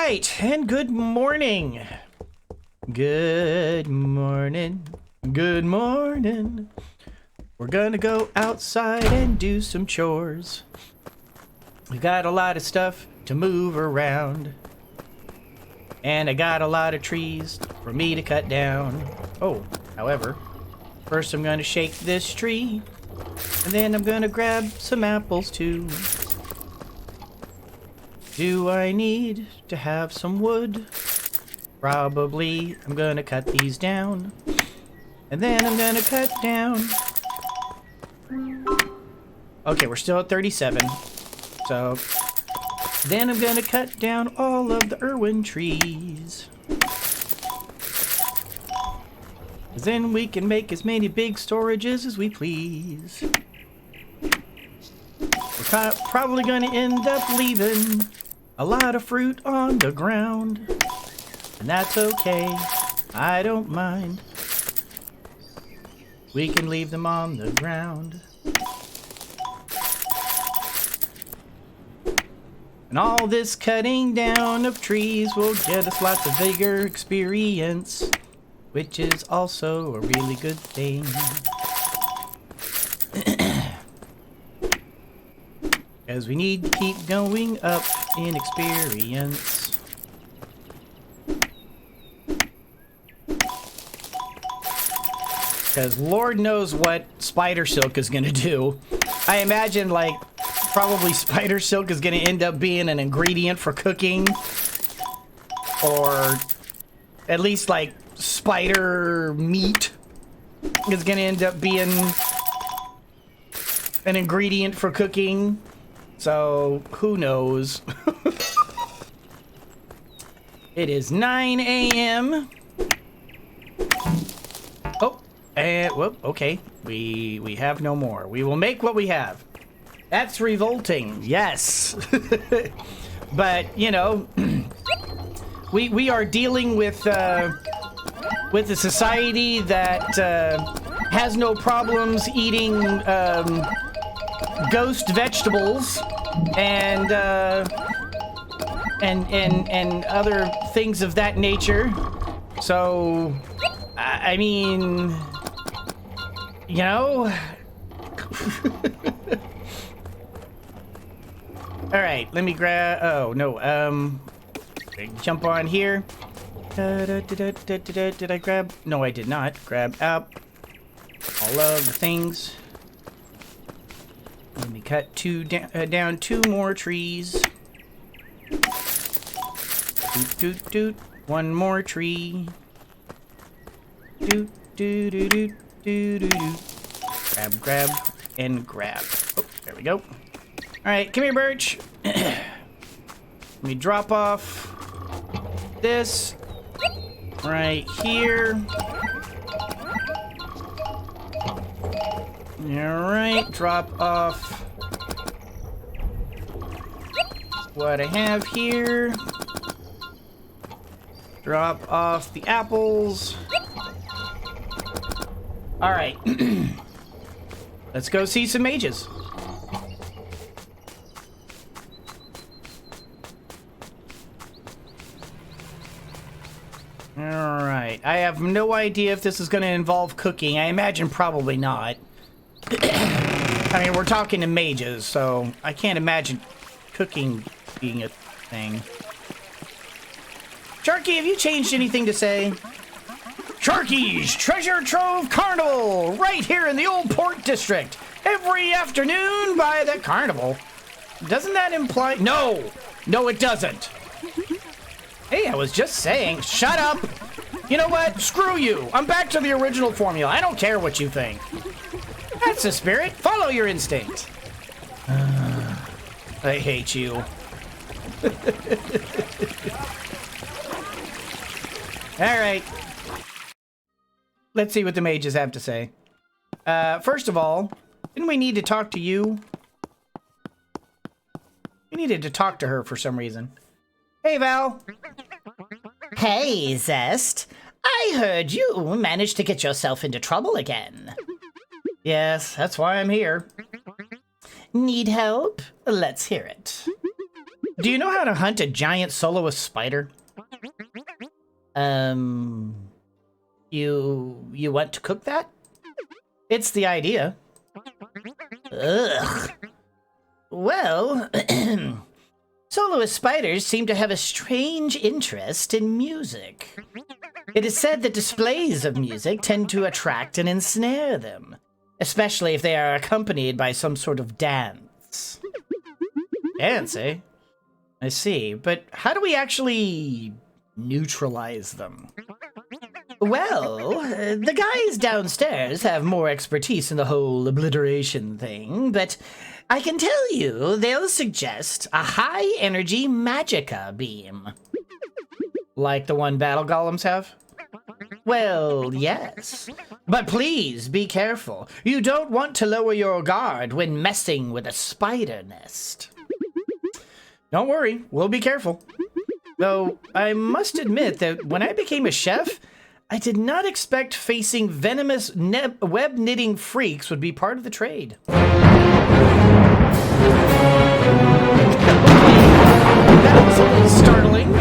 right, and good morning. Good morning. Good morning. We're gonna go outside and do some chores. We got a lot of stuff to move around. And I got a lot of trees for me to cut down. Oh, however, first I'm gonna shake this tree. And then I'm gonna grab some apples too. Do I need to have some wood? Probably. I'm gonna cut these down. And then I'm gonna cut down. Okay, we're still at 37. So, then I'm gonna cut down all of the Irwin trees. Then we can make as many big storages as we please. We're probably gonna end up leaving a lot of fruit on the ground. And that's okay, I don't mind. We can leave them on the ground. And all this cutting down of trees will get us lots of vigor experience, which is also a really good thing. As we need to keep going up in experience. Because Lord knows what spider silk is going to do. I imagine, like, probably spider silk is going to end up being an ingredient for cooking. Or at least, like, spider meat is going to end up being an ingredient for cooking. So, who knows? It is 9 a.m. Oh, and whoop, okay. We have no more. We will make what we have. That's revolting, yes. But, you know, we are dealing with a society that has no problems eating ghost vegetables and other things of that nature. So, I mean, you know. All right, let me grab. Oh no. Jump on here. Did I grab? No, I did not. Grab up all of the things. Let me cut down 2 more trees. Doot, doot, doot. 1 more tree. Doot, doot, doot, doot, doot, doot, doot. Grab, grab, and grab. Oh, there we go. All right, come here, Birch. Let me drop off this right here. All right, drop off what I have here. Drop off the apples. All right. Let's go see some mages. All right. I have no idea if this is going to involve cooking. I imagine probably not. I mean, we're talking to mages, so I can't imagine cooking being a thing. Sharky, have you changed anything to say? Sharky's Treasure Trove Carnival, right here in the Old Port District. Every afternoon by the carnival. Doesn't that imply... No! No, it doesn't. Hey, I was just saying. Shut up! You know what? Screw you. I'm back to the original formula. I don't care what you think. That's the spirit. Follow your instinct. I hate you. All right. Let's see what the mages have to say. First of all, didn't we need to talk to you? We needed to talk to her for some reason. Hey, Val. Hey, Zest. I heard you managed to get yourself into trouble again. Yes, that's why I'm here. Need help? Let's hear it. Do you know how to hunt a giant soloist spider? You want to cook that? It's the idea. Ugh. Well, soloist spiders seem to have a strange interest in music. It is said that displays of music tend to attract and ensnare them, especially if they are accompanied by some sort of dance. Dance, eh? I see, but how do we actually neutralize them? Well, the guys downstairs have more expertise in the whole obliteration thing, but I can tell you they'll suggest a high-energy magicka beam. Like the one battle golems have? Well, yes. But please be careful. You don't want to lower your guard when messing with a spider nest. Don't worry, we'll be careful. Though, I must admit that when I became a chef, I did not expect facing venomous web-knitting freaks would be part of the trade. That was a little startling.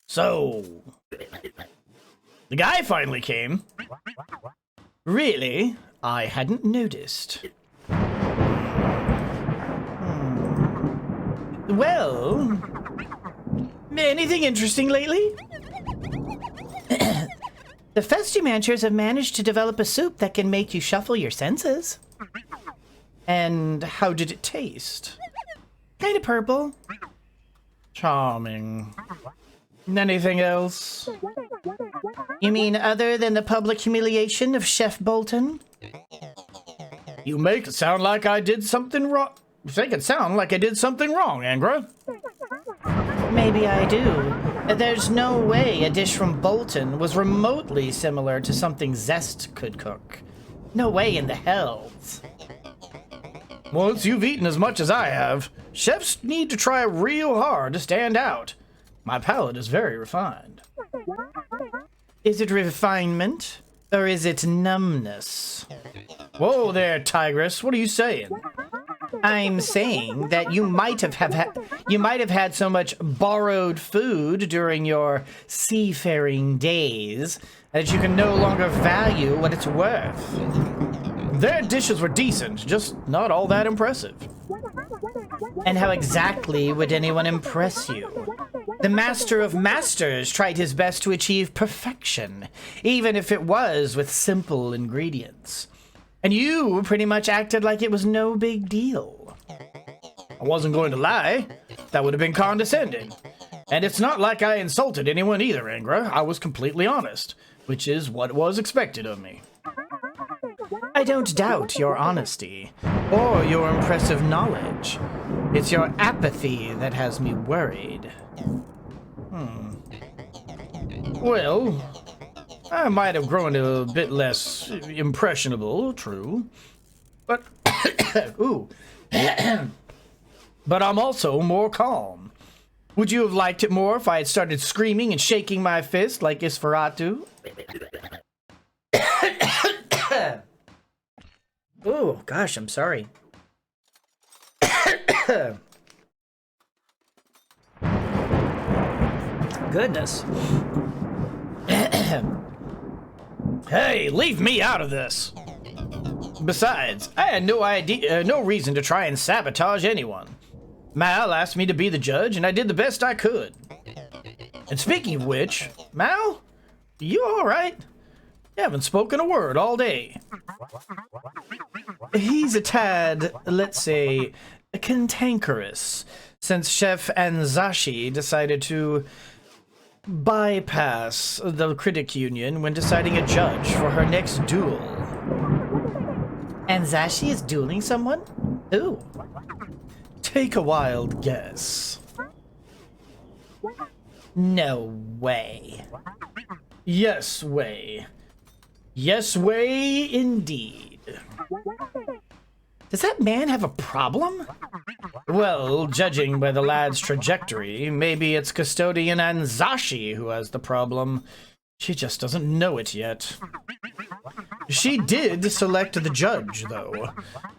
So, the guy finally came. Really? I hadn't noticed. Well, anything interesting lately? The Festimanchers have managed to develop a soup that can make you shuffle your senses. And how did it taste? Kind of purple. Charming. Anything else? You mean other than the public humiliation of Chef Bolton? You make it sound like I did something wrong. Make it sound like I did something wrong, Angra. Maybe I do. There's no way a dish from Bolton was remotely similar to something Zest could cook. No way in the hells. Once you've eaten as much as I have, chefs need to try real hard to stand out. My palate is very refined. Is it refinement, or is it numbness? Whoa there, Tigress. What are you saying? I'm saying that you might have had so much borrowed food during your seafaring days that you can no longer value what it's worth. Their dishes were decent, just not all that impressive. And how exactly would anyone impress you? The Master of Masters tried his best to achieve perfection, even if it was with simple ingredients. And you pretty much acted like it was no big deal. I wasn't going to lie. That would have been condescending. And it's not like I insulted anyone either, Angra. I was completely honest, which is what was expected of me. I don't doubt your honesty, or your impressive knowledge. It's your apathy that has me worried. Well, I might have grown a bit less impressionable, true. But, ooh. But I'm also more calm. Would you have liked it more if I had started screaming and shaking my fist like Isferatu? Oh, gosh, I'm sorry. Goodness. Hey, leave me out of this. Besides, I had no reason to try and sabotage anyone. Mal asked me to be the judge, and I did the best I could. And speaking of which, Mal, you all right? You haven't spoken a word all day. He's a tad, let's say, cantankerous, since Chef Anzashi decided to bypass the critic union when deciding a judge for her next duel. Anzashi is dueling someone? Who? Take a wild guess. No way. Yes way. Yes way indeed. Does that man have a problem? Well, judging by the lad's trajectory, maybe it's custodian Anzashi who has the problem. She just doesn't know it yet. She did select the judge, though.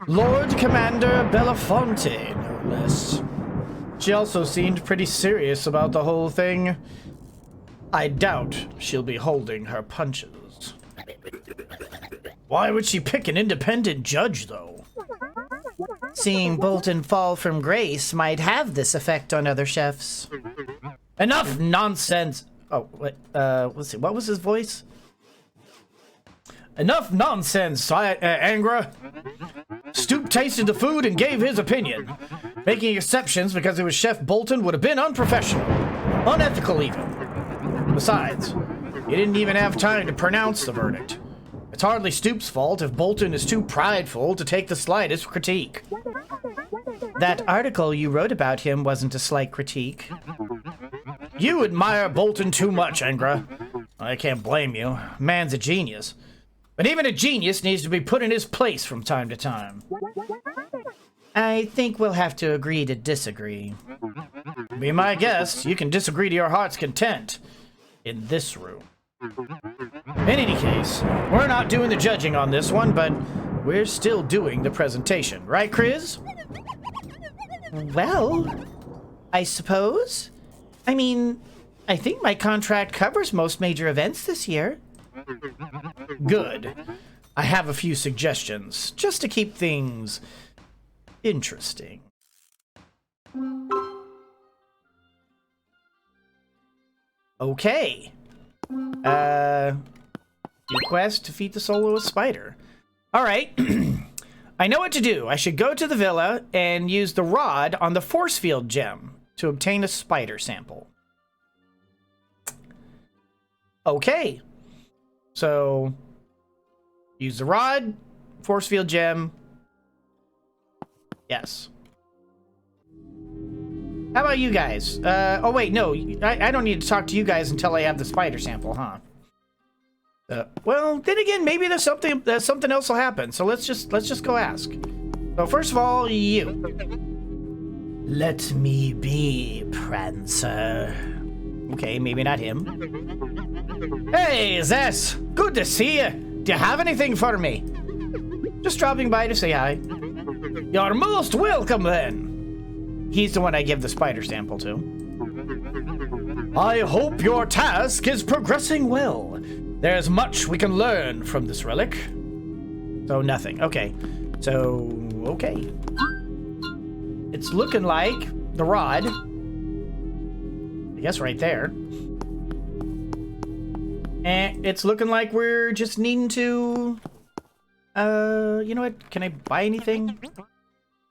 Lord Commander Belafonte, no less. She also seemed pretty serious about the whole thing. I doubt she'll be holding her punches. Why would she pick an independent judge, though? Seeing Bolton fall from grace might have this effect on other chefs. Enough nonsense! Oh, wait, let's see, what was his voice? Enough nonsense, Angra. Stoop tasted the food and gave his opinion. Making exceptions because it was Chef Bolton would have been unprofessional. Unethical, even. Besides, he didn't even have time to pronounce the verdict. It's hardly Stoop's fault if Bolton is too prideful to take the slightest critique. That article you wrote about him wasn't a slight critique. You admire Bolton too much, Angra. I can't blame you. Man's a genius. But even a genius needs to be put in his place from time to time. I think we'll have to agree to disagree. Be my guest, you can disagree to your heart's content. In this room. In any case, we're not doing the judging on this one, but we're still doing the presentation. Right, Chris? Well, I suppose. I mean, I think my contract covers most major events this year. Good. I have a few suggestions, just to keep things interesting. Okay. Request defeat the soloist spider. Alright. I know what to do. I should go to the villa and use the rod on the force field gem to obtain a spider sample. Okay. So, use the rod, force field gem. Yes. How about you guys? Oh wait, no, I don't need to talk to you guys until I have the spider sample, huh? Well, then again, maybe there's something else will happen. So let's just go ask. So first of all, you. Let me be, Prancer. Okay, maybe not him. Hey, Zest! Good to see you. Do you have anything for me? Just dropping by to say hi. You're most welcome, then. He's the one I give the spider sample to. I hope your task is progressing well. There's much we can learn from this relic. So nothing. Okay. So, okay. It's looking like the rod. I guess right there. And it's looking like we're just needing to... you know what? Can I buy anything?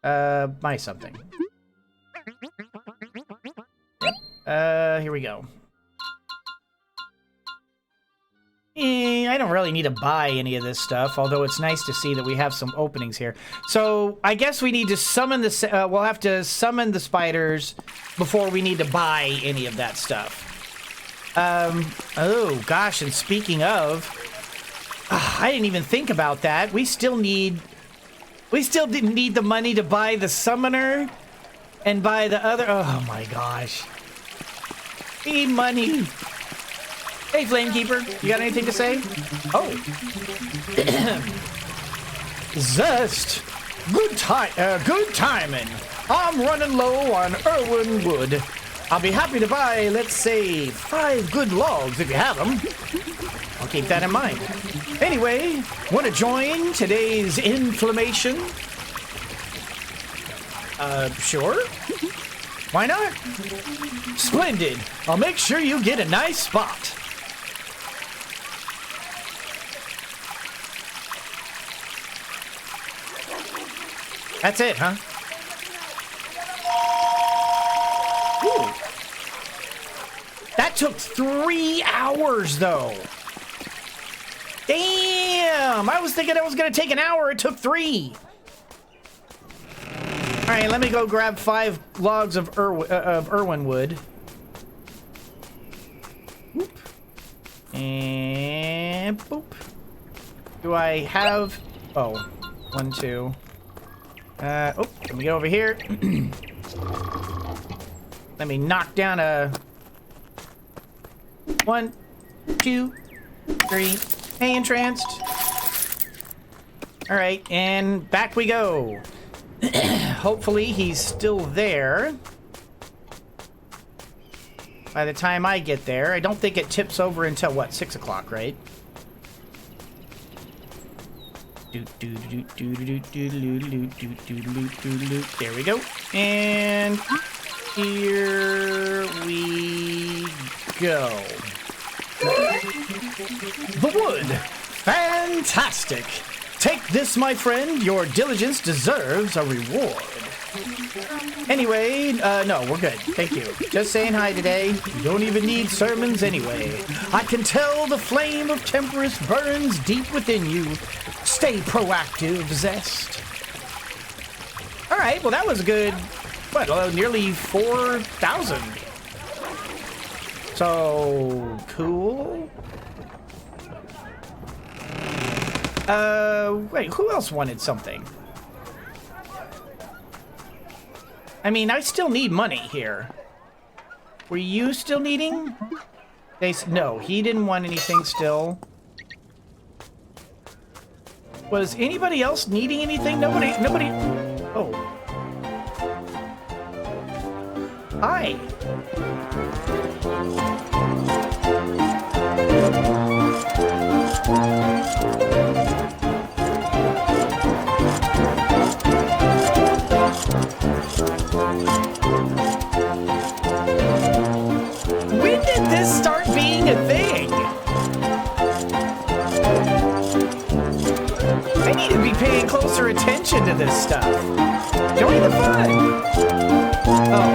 Buy something. Here we go. I don't really need to buy any of this stuff, although it's nice to see that we have some openings here. So, I guess we need to summon the... we'll have to summon the spiders before we need to buy any of that stuff. Oh, gosh, and speaking of... I didn't even think about that. We still need the money to buy the summoner and buy the other... Oh, my gosh. We need money. Hey, Flamekeeper, you got anything to say? Oh. Zest. Good timing. I'm running low on Irwin wood. I'll be happy to buy, let's say, 5 good logs if you have them. I'll keep that in mind. Anyway, want to join today's inflammation? Sure. Why not? Splendid. I'll make sure you get a nice spot. That's it, huh? Ooh. That took 3 hours, though. Damn! I was thinking it was going to take an hour. It took 3. All right, let me go grab 5 logs of Irwin wood. Boop. And boop. Do I have Oh, 1, 2. Oh, let me get over here. Let me knock down a 1, 2, 3. Hey, entranced. All right, and back we go. Hopefully he's still there by the time I get there. I don't think it tips over until, what, 6 o'clock, right? There we go. And here we go. The wood. Fantastic. Take this, my friend. Your diligence deserves a reward. Anyway, no, we're good. Thank you. Just saying hi today. You don't even need sermons anyway. I can tell the flame of temperance burns deep within you. Stay proactive, Zest. All right, well, that was a good, what, nearly 4,000. So, cool. Wait, who else wanted something? I mean, I still need money here. Were you still needing? No, he didn't want anything still. Was anybody else needing anything? Nobody. Oh. Hi. When did this start being a thing? I need to be paying closer attention to this stuff. Join the fun! Oh.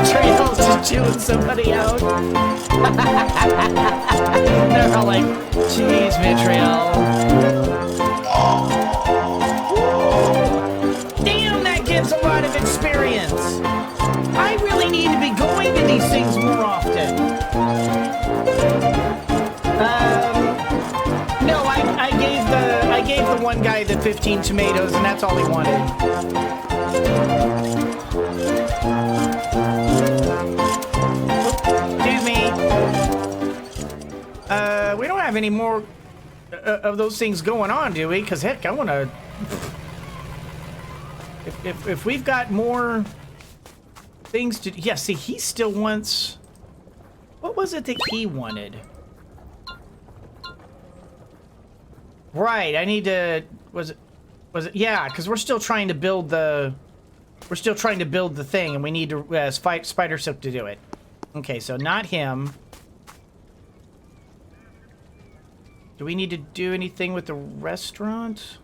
Trail's just chewing somebody out. They're all like, jeez, Mitriel. Damn, that gives a lot of experience. I really need to be going to these things more often. No, I gave the one guy the 15 tomatoes, and that's all he wanted. Excuse me. We don't have any more of those things going on, do we? Because heck, I want to. If we've got more things to, yeah. See, he still wants. What was it that he wanted? Right, I need to. Was it? Yeah, because we're still trying to build the. We're still trying to build the thing, and we need to spider silk to do it. Okay, so not him. Do we need to do anything with the restaurant?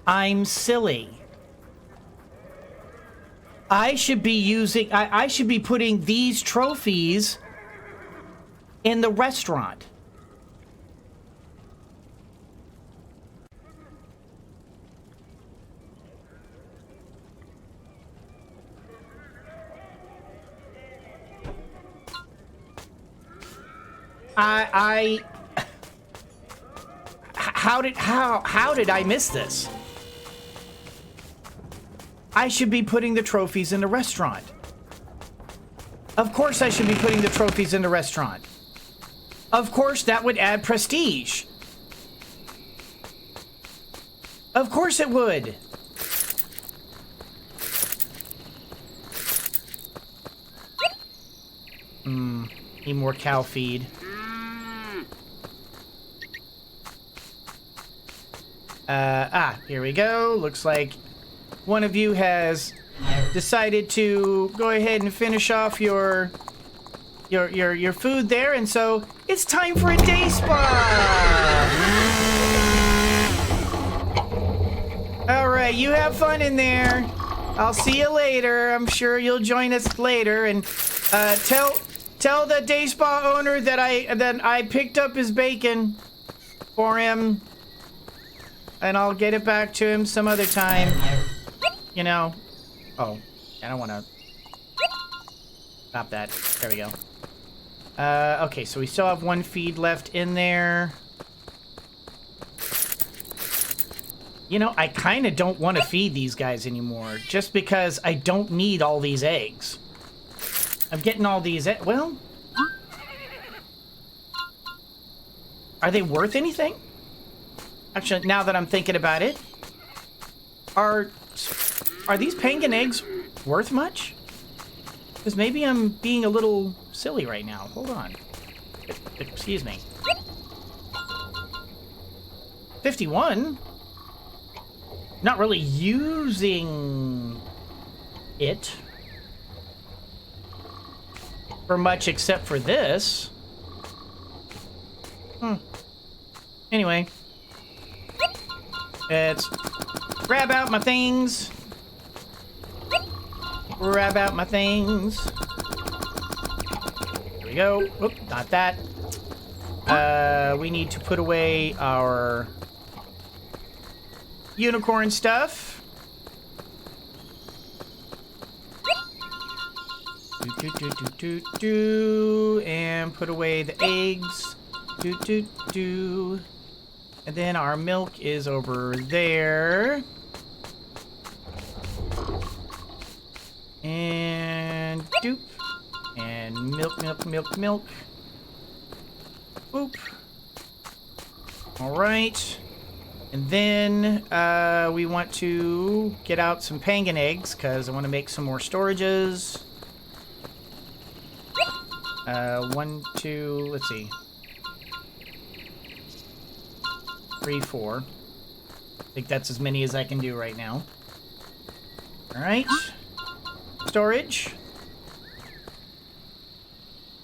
I'm silly. I should be using, I should be putting these trophies in the restaurant. How did I miss this? I should be putting the trophies in the restaurant. Of course I should be putting the trophies in the restaurant. Of course that would add prestige. Of course it would. Need more cow feed. Here we go. Looks like one of you has decided to go ahead and finish off your food there, and so it's time for a day spa. All right, you have fun in there. I'll see you later. I'm sure you'll join us later, and tell Tell the day spa owner that I picked up his bacon for him, and I'll get it back to him some other time. You know. Oh, I don't want to. Stop that. There we go. Okay, so we still have one feed left in there. You know, I kind of don't want to feed these guys anymore, just because I don't need all these eggs. I'm getting all these well, are they worth anything? Actually, now that I'm thinking about it, are these penguin eggs worth much? Because maybe I'm being a little silly right now. Hold on. Excuse me. 51? Not really using it for much except for this. Anyway. Let's grab out my things. Grab out my things. There we go. Oop, not that. We need to put away our unicorn stuff. And put away the eggs. And then our milk is over there. And doop. And milk. Boop. Alright. And then we want to get out some penguin eggs, because I want to make some more storages. 1, 2, let's see. 3, 4. I think that's as many as I can do right now. Alright. Storage.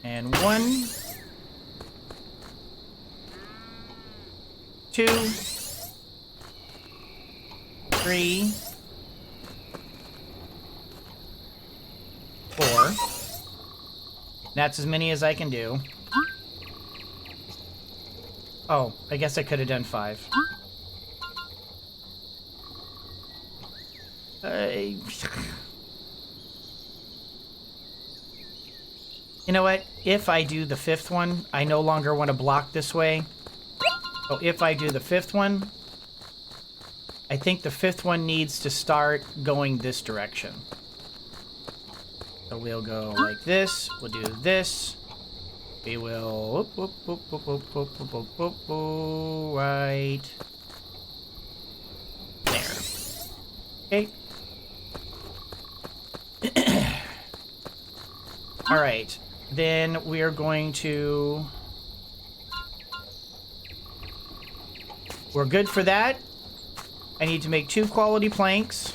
And 1, 2, 3, 4. That's as many as I can do. Oh, I guess I could have done 5. You know what? If I do the 5th one, I no longer want to block this way. So if I do the 5th one, I think the 5th one needs to start going this direction. So we'll go like this. We'll do this. We will right there. Okay. All right. Then we are going to. We're good for that. I need to make 2 quality planks.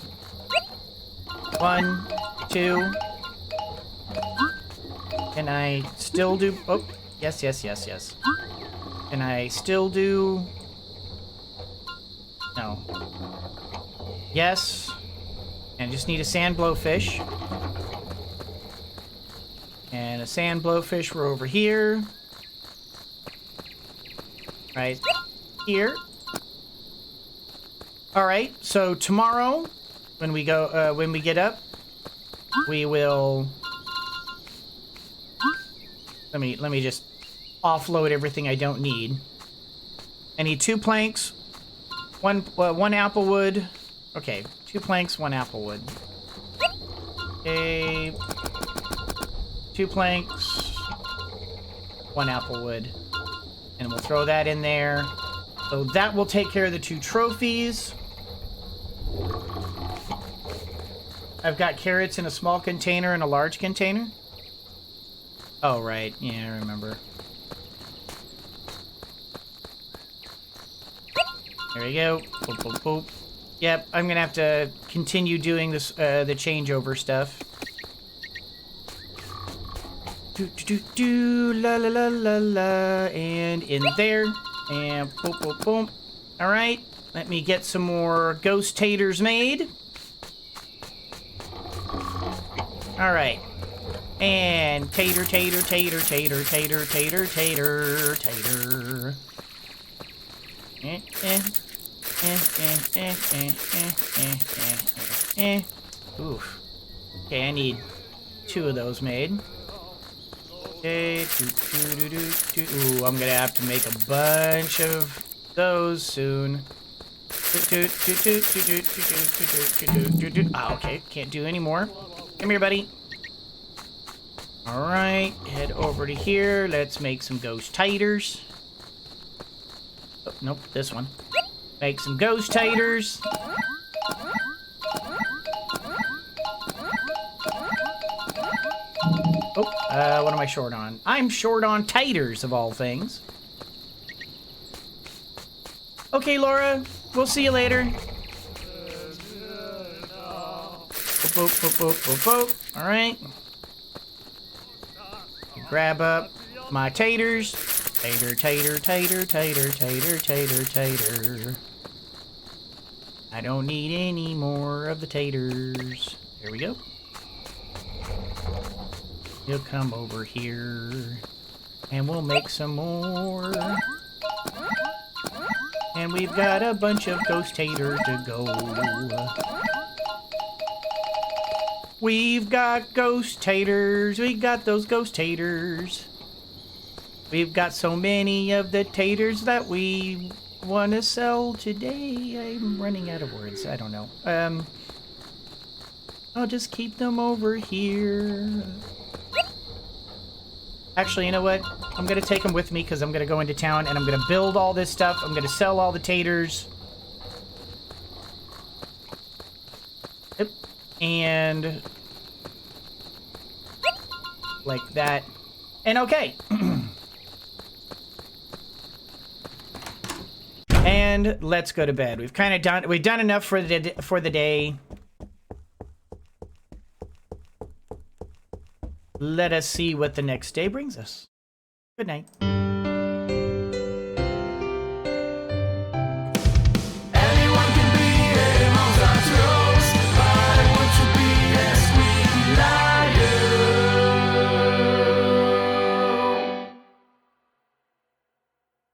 1, 2. Can I still do... Oh, yes. Can I still do... No. Yes. And I just need a sand blowfish. And a sand blowfish for over here. Right here. Alright, so tomorrow, when we go, when we get up, we will... Let me just offload everything I don't need. I need 2 planks, one apple wood. Okay, 2 planks, 1 apple wood. Okay, 2 planks, 1 apple wood, and we'll throw that in there. So that will take care of the 2 trophies. I've got carrots in a small container and a large container. Oh, right. Yeah, I remember. There we go. Boop, boop, boop. Yep, I'm gonna have to continue doing this, the changeover stuff. La la la la la, and in there, and boom, boom, boom. All right, let me get some more ghost taters made. All right. And tater, tater, tater, tater, tater, tater, tater, tater. Oof. Okay, I need 2 of those made. Okay, ooh, I'm gonna have to make a bunch of those soon. Ah, okay, can't do any more. Come here, buddy. Alright, head over to here. Let's make some ghost taters. Oh, nope, this one. Make some ghost taters. Oh, what am I short on? I'm short on taters, of all things. Okay, Laura, we'll see you later. Boop, boop, boop, boop, boop. All right. Grab up my taters. Tater, tater, tater, tater, tater, tater, tater. I don't need any more of the taters. There we go. You'll come over here, and we'll make some more. And we've got a bunch of ghost taters to go. We've got ghost taters. We got those ghost taters. We've got so many of the taters that we want to sell today. I'm running out of words. I don't know. I'll just keep them over here. Actually, you know what? I'm going to take them with me because I'm going to go into town and I'm going to build all this stuff. I'm going to sell all the taters. Yep. And like that. And okay. And let's go to bed. We've done enough for the day. Let us see what the next day brings us. Good night.